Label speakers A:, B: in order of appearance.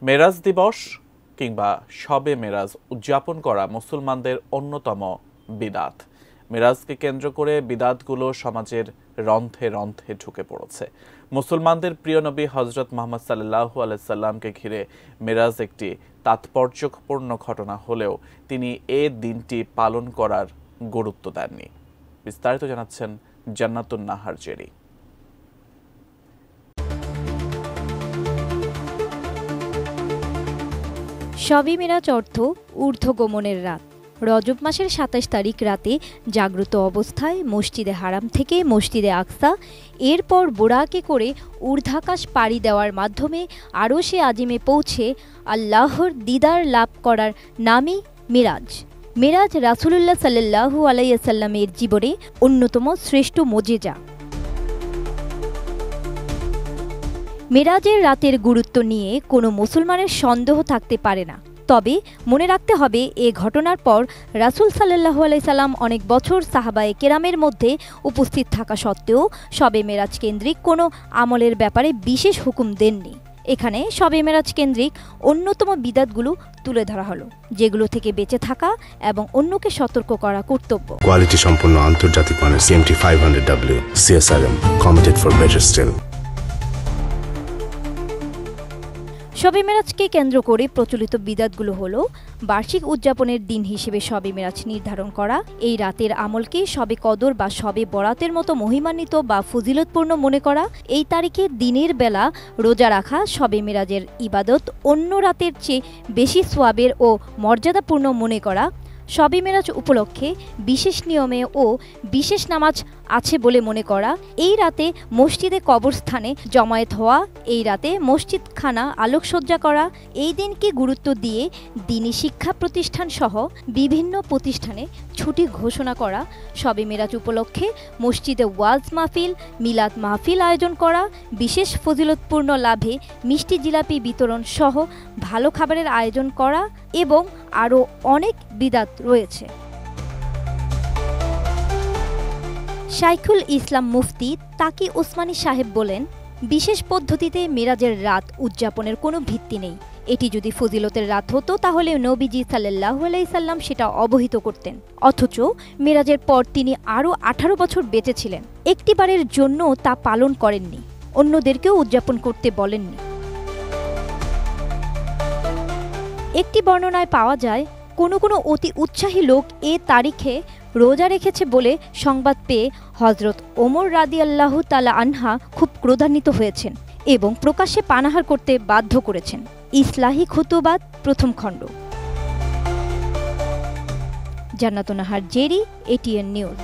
A: মেরাজ দিবস কিংবা শবে মেরাজ উদযাপন করা মুসলমানদের অন্যতম বিদাত। মেরাজকে কেন্দ্র করে বিদাতগুলো সমাজের রন্ধ্রে রন্ধ্রে ঢুকে পড়েছে। মুসলমানদের প্রিয় নবী হযরত মুহাম্মদ সাল্লাল্লাহু আলাইহি সাল্লামকে ঘিরে মেরাজ একটি তাৎপর্যপূর্ণ ঘটনা হলেও তিনি এই দিনটি পালন করার গুরুত্ব দেননি। বিস্তারিত জানাচ্ছেন জান্নাতুন নাহার জেরি।
B: শবে মেরাজ অর্থ ঊর্ধ্বগমনের রাত। রজব মাসের ২৭ তারিখ রাতে জাগ্রত অবস্থায় মসজিদে হারাম থেকে মসজিদে আকসা, এরপর বোরাকে করে ঊর্ধ্বাকাশ পাড়ি দেওয়ার মাধ্যমে আরশে আজিমে পৌঁছে আল্লাহর দিদার লাভ করার নামই মেরাজ। মেরাজ রাসূলুল্লাহ সাল্লাল্লাহু আলাইহি ওয়াসাল্লামের জীবনে অন্যতম শ্রেষ্ঠ মোজেজা। মেরাজের রাতের গুরুত্ব নিয়ে কোনো মুসলমানের সন্দেহ থাকতে পারে না। তবে মনে রাখতে হবে, এ ঘটনার পর রাসূল সাল্লাল্লাহু আলাইহি সাল্লাম অনেক বছর সাহাবায়ে কেরামের মধ্যে উপস্থিত থাকা সত্ত্বেও শবে মেরাজ কেন্দ্রিক কোনো আমলের ব্যাপারে বিশেষ হুকুম দেননি। এখানে শবে মেরাজ কেন্দ্রিক অন্যতম বিদাতগুলো তুলে ধরা হলো, যেগুলো থেকে বেঁচে থাকা এবং অন্যকে সতর্ক করা কর্তব্য।
C: কোয়ালিটি সম্পন্ন আন্তর্জাতিক মানের CMT 500W CSRM committed for better still।
B: শবে মেরাজকে কেন্দ্র করে প্রচলিত বিদাতগুলো হলো বার্ষিক উদযাপনের দিন হিসেবে শবে মেরাজ নির্ধারণ করা, এই রাতের আমলকে শবে কদর বা শবে বরাতের মতো মহিমান্বিত বা ফজিলতপূর্ণ মনে করা, এই তারিখে দিনের বেলা রোজা রাখা শবে মেরাজের ইবাদত অন্য রাতের চেয়ে বেশি সোয়াবের ও মর্যাদাপূর্ণ মনে করা, শবে মেরাজ উপলক্ষে বিশেষ নিয়মে ও বিশেষ নামাজ আছে বলে মনে করা, এই রাতে মসজিদে কবরস্থানে জমায়েত হওয়া, এই রাতে মসজিদখানা আলোকসজ্জা করা, এই দিনকে গুরুত্ব দিয়ে দ্বীনি শিক্ষা প্রতিষ্ঠান সহ বিভিন্ন প্রতিষ্ঠানে ছুটি ঘোষণা করা, শবে মেরাজ উপলক্ষে মসজিদে ওয়াজ মাহফিল, মিলাদ মাহফিল আয়োজন করা, বিশেষ ফজিলতপূর্ণ লাভে মিষ্টি জিলাপি বিতরণ সহ ভালো খাবারের আয়োজন করা এবং আরও অনেক বিদাত রয়েছে। শাইখুল ইসলাম মুফতি তাকি ওসমানী সাহেব বলেন, বিশেষ পদ্ধতিতে মেরাজের রাত উদযাপনের কোনো ভিত্তি নেই। এটি যদি ফজিলতের রাত হতো তাহলে নবীজি সাল্লাল্লাহু আলাইহি সাল্লাম সেটা অবহিত করতেন, অথচ মেরাজের পর তিনি আরও 18 বছর বেঁচে ছিলেন, একটিবারের জন্য তা পালন করেননি, অন্যদেরকেও উদযাপন করতে বলেননি। একটি বর্ণনায় পাওয়া যায়, কোনো কোনো অতি উৎসাহী লোক এ তারিখে রোজা রেখেছে বলে সংবাদ পেয়ে হযরত ওমর রাদিয়াল্লাহু তাআলা আনহা খুব ক্রোধান্বিত হয়েছেন এবং প্রকাশ্যে পানাহার করতে বাধ্য করেছেন। ইসলাহি খুতুবাত প্রথম খণ্ড। জান্নাতুন নাহার জেরি, ATN নিউজ।